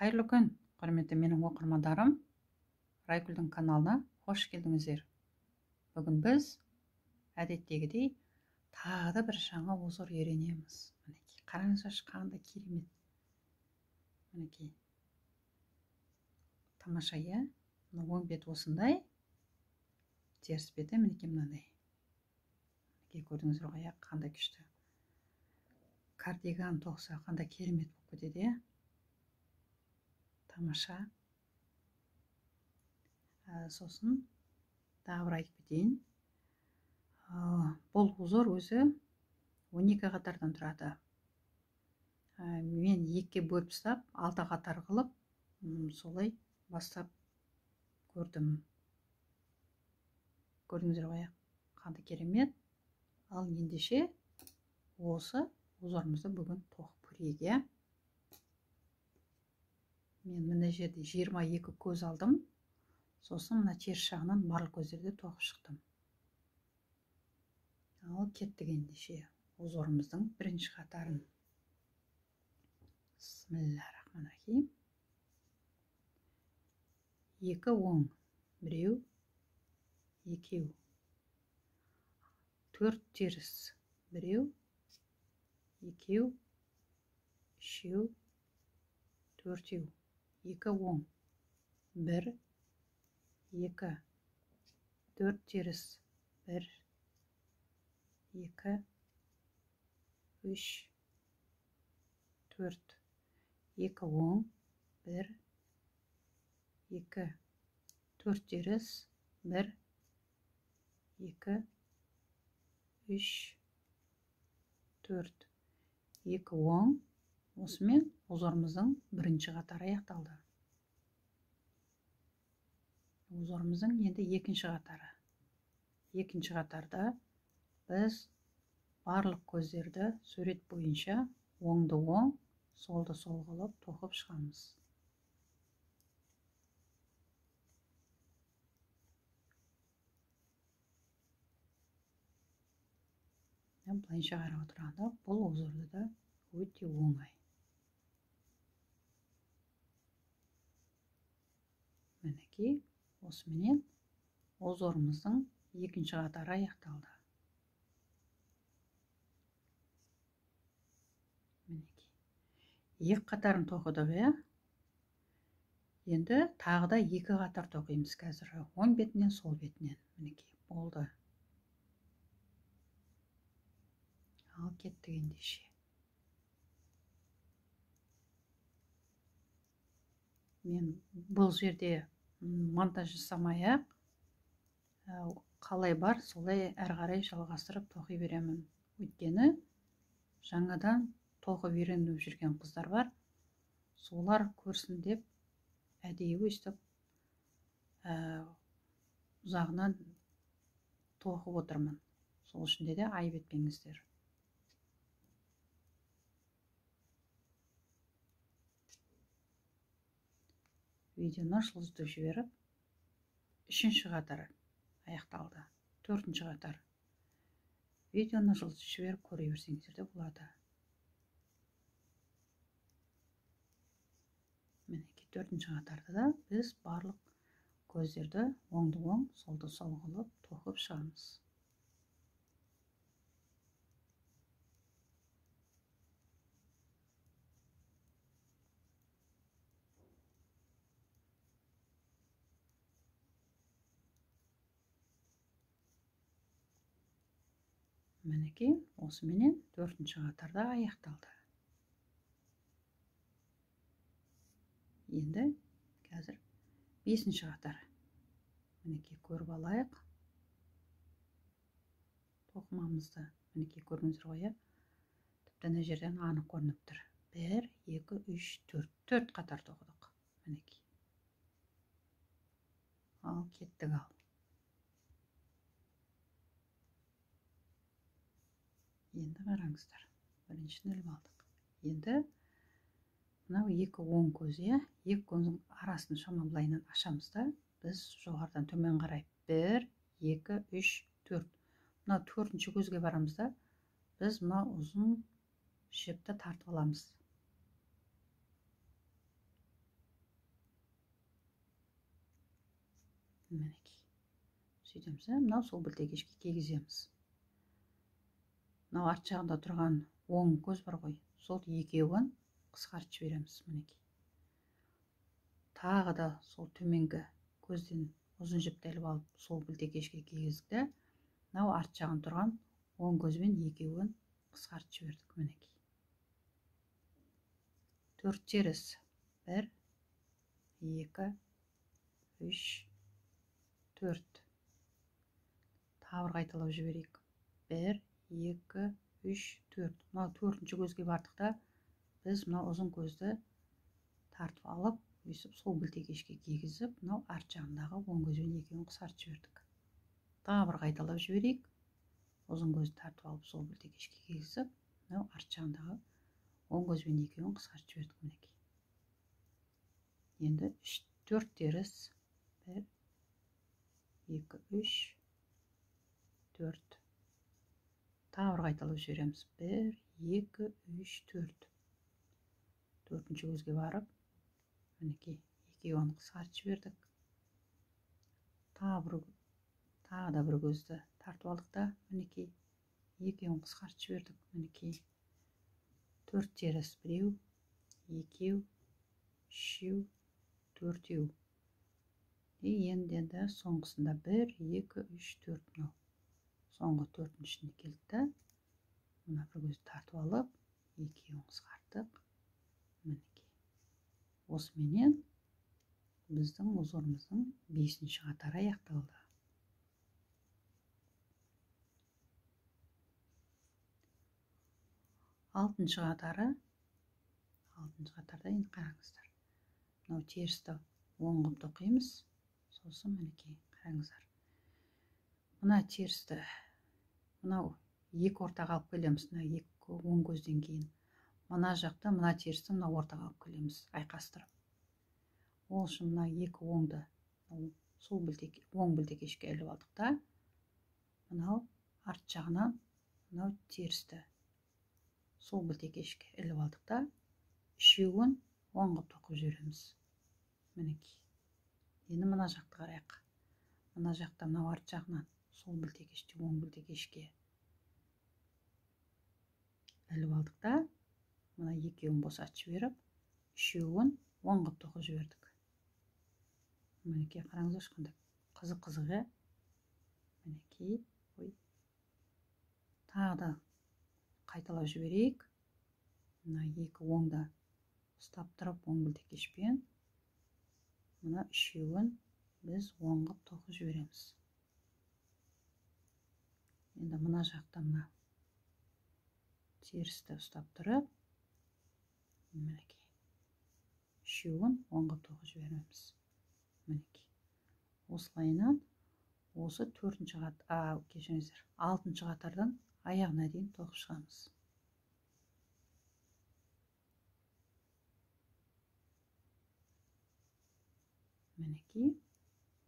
Қайырлы күн, құрметті менің оқырмандарым. Райгүлдің каналына қош келдіңіздер. Бүгін біз әдеттегідей тағы да бір жаңа озор үйренеміз. Мінекей, қараңыздаршы, қандай керемет. Мінекей. Тамаша, иә? Оң бет осындай, теріс беті мінекей мынандай. Мінекей, көрдіңіздер ғой, қандай күшті. Кардиган тоқса қандай керемет болып кетеді, иә? Тамаша. Сосын тағы бір айтып кетейін. Бұл узор өзі 12 қатардан тұрады. Мен 2-ке бөліп тастап, 6 қатар қылып, солай бастап көрдім. Көрдіңіздер ғой, қандай керемет. Ал ендеше осы узорымызды бүгін тоқып көрейік. Мен мына жерде 22 көз алдым. Сосын мына теріс жағынан барлық көздерді тоқып шықтым. Ал кеттік ендеше узорымыздың бірінші қатарын. Бисмиллахир-рахманир-рахим. 2 оң, 1, 2, 4 теріс, 1, 2, 3, 4, 2 оң, 1, 2, 4 теріс, 1, 2, 3, 4, 2 оң, 1, 2, 4 теріс, 1, 2, 3, 4, 2 оң. Осымен узорымыздың бірінші қатары аяқталды. Узорымыздың енді екінші қатары. Екінші қатарда біз барлық көздерді сурет бойынша оңды оң, солды сол қылып тоқып шығамыз. Былайша қарап отырғанда бұл узорды да өте оңай. Мінекей, осыменен узорымыздың екінші қатары аяқталды. Мінекей. Екі қатарын тоқыдық, Енді тағы да 2 қатар тоқимыз қазір. Оң бетінен, сол бетінен. Мінекей, болды. Ал кеттік ендеше. Мен бұл жерде монтаж жасамай-ақ, қалай бар, солай әрі қарай жалғастырып тоқи беремін. Өйткені жаңадан тоқып үйреніп жүрген қыздар бар. Солар көрсін деп әдейі өстіп ұзағынан тоқып отырмын. Сол үшін де айып етпеңіздер. Видеоны жылжытып жіберіп, 3-ші қатар аяқталды. 4-ші қатар. Видеоны жылжытып жіберіп көре берсеңіздер де болады. Мінекей, 4-ші қатарда да біз барлық көздерді оңды оң, солды сол қылып тоқып шығамыз. Мінекей, осыменен 4-ші қатарда аяқталды. Енді қазір 5-ші қатар. Мінекей, көріп алайық. Тоқымамызды. Мінекей, көрдіңіздер ғой, тіпті ана жерден анық көрініп тұр. 1, 2, 3, 4. 4 қатар тоқыдық. Мінекей. Ал кеттік ал. Енді қараңыздар. Біріншісін іліп алдық. Енді мынау 2 оң көз, 2 көздің арасын шамалы былайынан ашамыз да, біз жоғарыдан төмен қарай 1, 2, 3, 4. Мынау 4-ші көзге барамыз да, біз мынау ұзын жіпті тартып аламыз. мінекей сөйтеміз. Мынау сол білтекешке кигіземіз. Мынау арт жағында тұрған оң көз бар ғой, сол екеуін қысқартып жібереміз. Мінекей тағы да сол төменгі көзден ұзын жіпті іліп алып, сол білтекешке кигіздік те, мынау арт жағын тұрған оң көзбен екеуін қысқартып жібердік. Мінекей 4 теріс 1 2 3 4 тағы бір қайталап жіберейік. 1 2 3 4. Мынау 4-ші көзге бардық та, біз мынау ұзын көзді тартып алып, өйсіп сол білтекешке кигізіп, мынау арт жағындағы оң көзбен екеуін қысқартып жібердік. Тағы бір қайталап жіберейік. Ұзын көзді тартып алып, сол білтекешке кигізіп, мынау арт жағындағы оң көзбен екеуін қысқартып жібердік. Мінекей. Енді 4 теріс 1 2 3 4. Тағы бір қайталап жібереміз. 1 2 3 4. 4-ші көзге барып, мінекей екеуін қысқартып жібердік. Тағы да бір көзді тартып алдық та, мінекей екеуін қысқартып жібердік. Мінекей 4 теріс 1 2 3 4. Енді соңғысында 1 2 3 4. Мынау соңғы 4-шіне келді. Мына бір көзді тартып алып, екеуін қысқарттық. Мінекей осыменен біздің узорымыздың 5-ші қатары аяқталды. 6-ші қатары. 6-ші қатарда енді қараңыздар. Мынау терісті оң қылып тоқимыз. Сосын мінекей қараңыздар. Мына терісті мынау екі ортаға алып келеміз. Мына екі оң көзден кейін. Мына жақта мына терісті мына ортаға алып келеміз, айқастырып. Ол үшін мына екі оңды сол оң білтекешке іліп алдық та, мынау арт жағынан мынау терісті сол білтекешке іліп алдық та, үшеуін оң қылып тоқып жібереміз. Мінекей. Енді мына жақты қарайық. Мына жақта мынау арт жағынан сол білтекеште оң білтекешке іліп алдық та, мына екеуін босатып жіберіп, үшеуін оң қылып тоқып жібердік. Мінекей қараңыз, ешқандай қызық-қызық, е? Мінекей, тағы да қайталап жіберейік. Мына екі оңда ұстап тұрып, оң білтекешпен мына үшеуін біз оң қылып тоқып жібереміз. Енді мына жақта мына терісті ұстап тұрып, мінекей үшеуін оң қылып тоқып жібереміз. Мінекей осылайынан осы 6-ші қатардан аяғына дейін тоқып шығамыз. Мінекей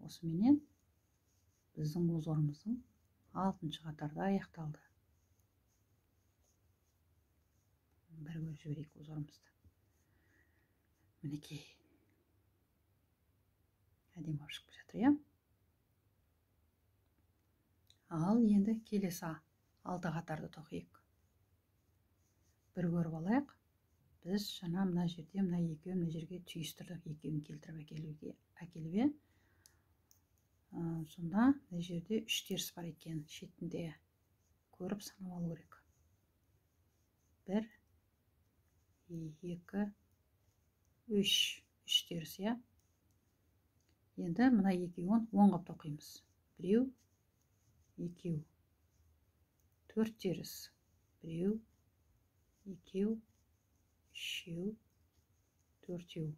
осыменен біздің узорымыздың 6-ші қатарда аяқталды. Бір көріп жіберейік узорымызды. Мінекей әдемі болып шығып жатыр, е? Ал енді келесі 6 қатарды тоқиық. Бір көріп алайық. Біз жаңа мына жерде мына екеуін мына жерге түйістірдік, екеуін келтіріп әкеліп. Сонда мына жерде 3 теріс бар екен, шетінде көріп санап алу керек. 1 2 3 теріс, е? Енді мына екеуін оң қылып тоқимыз. 1 2 4 теріс. 1 2 3 4.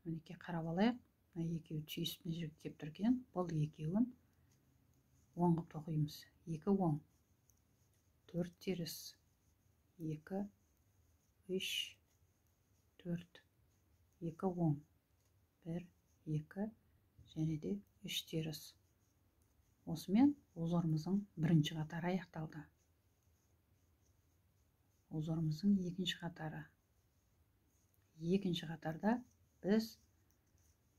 Мінекей қарап алайық. Мына екеуі түйісіп мына жерге кеп тұрген. Бұл екеуін оң қылып тоқимыз. 2 оң. 4 теріс. 2 3 4. 2 оң. 1 2 және де 3 теріс. Осымен узорымыздың 1-ші қатары аяқталды. Узорымыздың 2-ші қатары. 2-ші қатарда біз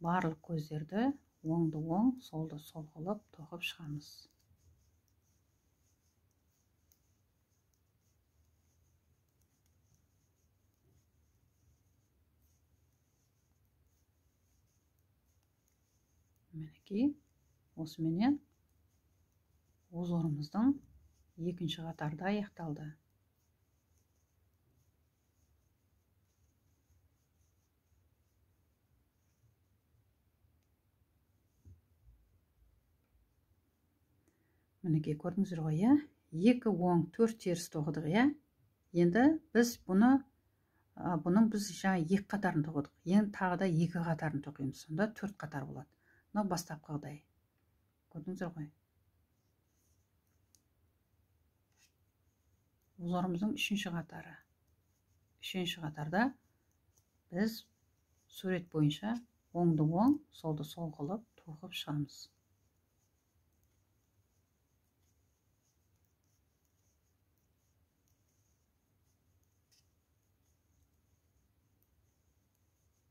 барлық көздерді оңды оң, солды сол қылып тоқып шығамыз. Мінекей, осыменен узорымыздың екінші қатарды аяқталды. Мінекей, көрдіңіздер ғой, иә? 2 оң, 4 теріс тоқыдық, иә? Енді біз бұның біз жаңа 2 қатарын тоқыдық. Енді тағы да 2 қатарын тоқимыз. Сонда 4 қатар болады. Мынау бастапқыдай. Көрдіңіздер ғой? Узорымыздың 3-ші қатары. 3-ші қатарда біз сурет бойынша оңды оң, солды сол қылып тоқып шығамыз.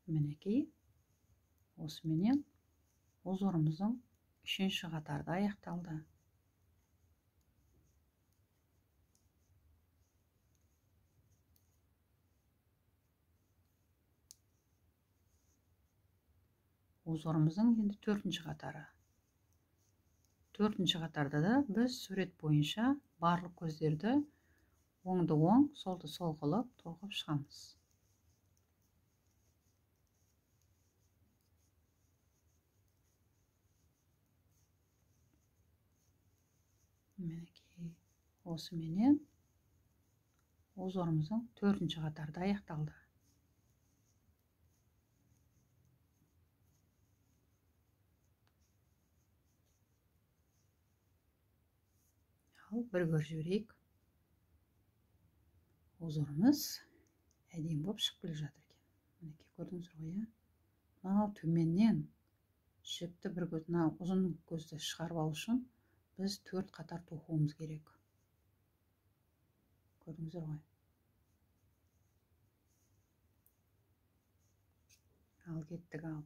Мінекей, осыменен узорымыздың 3-ші қатарды аяқталды. Узорымыздың енді 4-ші қатары. 4-ші қатарда да біз сурет бойынша барлық көздерді оңды оң, солды сол қылып тоқып шығамыз. Мінекей, осыменен узорымыздың 4-ші қатарды аяқталды. Ал бір көріп жіберейік. Узорымыз әдемі болып шығып келе жатыр екен. Мінекей, көрдіңіздер ғой, иә? Мынау төменнен жіпті бір көз, мынау ұзын көзді шығарып алу үшін біз 4 қатар тоқуымыз керек. Көрдіңіздер ғой? Ал кеттік, ал.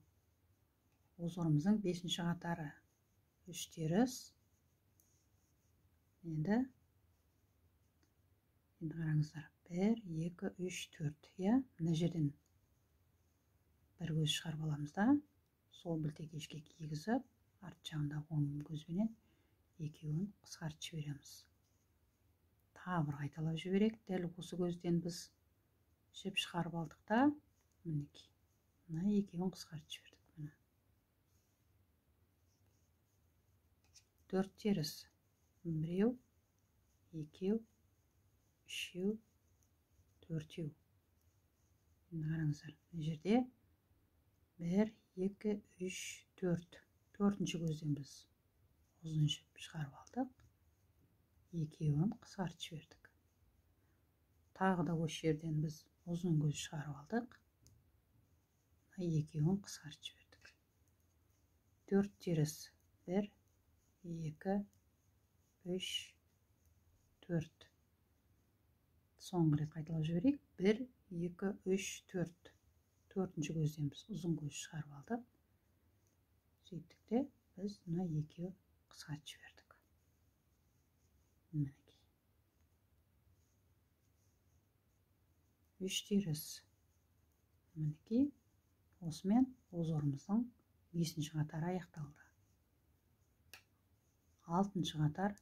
Узорымыздың 5-ші қатары. 3 теріс. Енді қараңыздар. 1, 2, 3, 4. Иә? Мына жерден бір көз шығарып аламыз да, сол білтекешке кигізіп, арт жағында оң көзбенен екеуін қысқартып жібереміз. Тағы бір қайталап жіберейік. Дәл осы көзден біз жіп шығарып алдық та, мінекей. Мына екеуін қысқартып жібердік. Міне. 4 теріс. 1, 2, 3, 4. Енді қараңыздар. Мына жерде 1, 2, 3, 4. 4-ші көзден біз ұзын жіп шығарып алдық. Екеуін қысқартып жібердік. Тағы да осы жерден біз ұзын көз шығарып алдық. Екеуін қысқартып жібердік. 4 теріс. 1, 2, 3, 4. Соңғы рет қайталап жіберейік. 1, 2, 3, 4. 4-ші көзден біз ұзын көз шығарып алдық. Сөйттік те біз мына екеуі қысқартып жібердік. Мінекей. 3 теріс. Мінекей. Осымен узорымыздың 5-ші қатары аяқталды. 6-ші қатар.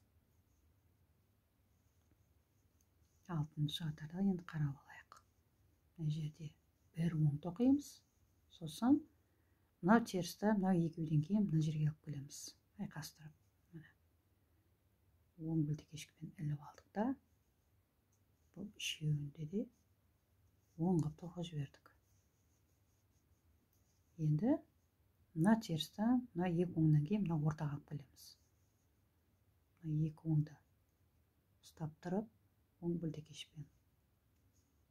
6-ші қатарда енді қарап алайық. Мына жерде бір оң тоқимыз. Сосын мынау терісті, мынау екеуден кейін мына жерге алып келеміз. Айқастырып. Міне. Оң білтекешкімен іліп алдық та, бұл үшеуінде де оң қылып тоқып жібердік. Енді мына терісті, мына екі оңнан кейін мына ортаға алып келеміз. Мына екі оңды ұстап тұрып, оң білтекешпен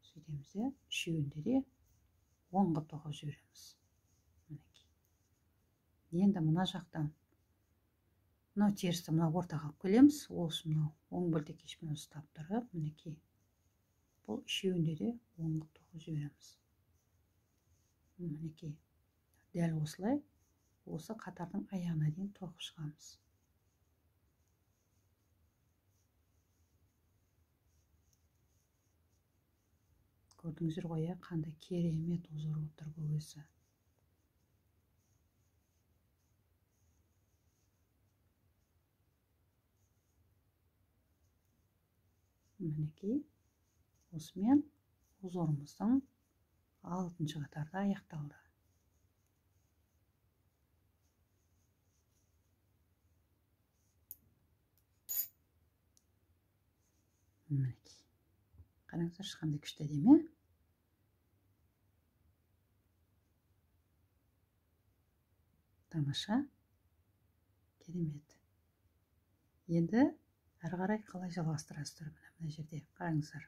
сөйтеміз де, үшеуінде де оң қылып тоқып жібереміз. Мінекей. Енді мына жақтан мынау терісті мына ортаға алып келеміз. Ол үшін мынау оң білтекешпен ұстап тұрып, мінекей. Бұл үшеуінде де оң қылып тоқып жібереміз. Мінекей. Дәл осылай осы қатардың аяғына дейін тоқып шығамыз. Көрдіңіздер ғой, қандай керемет узор отыр бұл өзі. Мінекей, осымен узорымыздың 6-шы қатарды аяқталды. Мінекей. Қараңыздар, қандай күшті әдемі. Тамаша. Керемет. Енді әрі қарай қалай жалғастырасыздар? Мына жерде қараңыздар.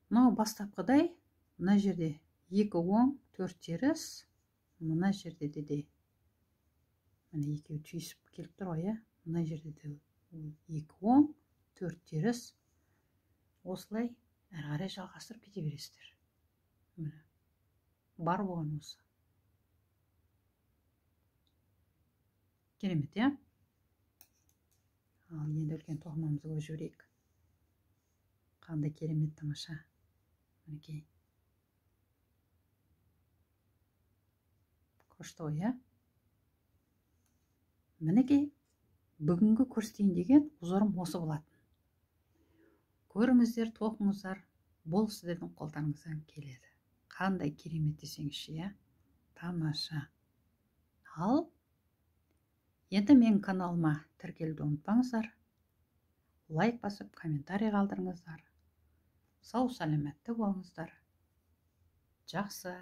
Мынау бастапқыдай, мына жерде 2 оң, 4 теріс, мына жерде де міне екеуі түйісіп келіп тұр ғой, мына жерде де 2 оң, 4 теріс. Осылай әрі қарай жалғастырып кете бересіздер. Міне. Бар болған осы. Керемет, Ал енді үлкен тоқымамызды көріп жіберейік. Қандай керемет, тамаша. Мінекей. Күшті ғой, Мінекей, бүгінгі көрсетейін деген узорым осы болатын. Көріңіздер, тоқыңыздар, бұл сіздердің қолдарыңыздан келеді. Қандай керемет десеңізші, Тамаша. Ал енді менің каналыма тіркелуді ұмытпаңыздар. Лайк басып, комментарий қалдырыңыздар. Сау саламатты болыңыздар. Жақсы.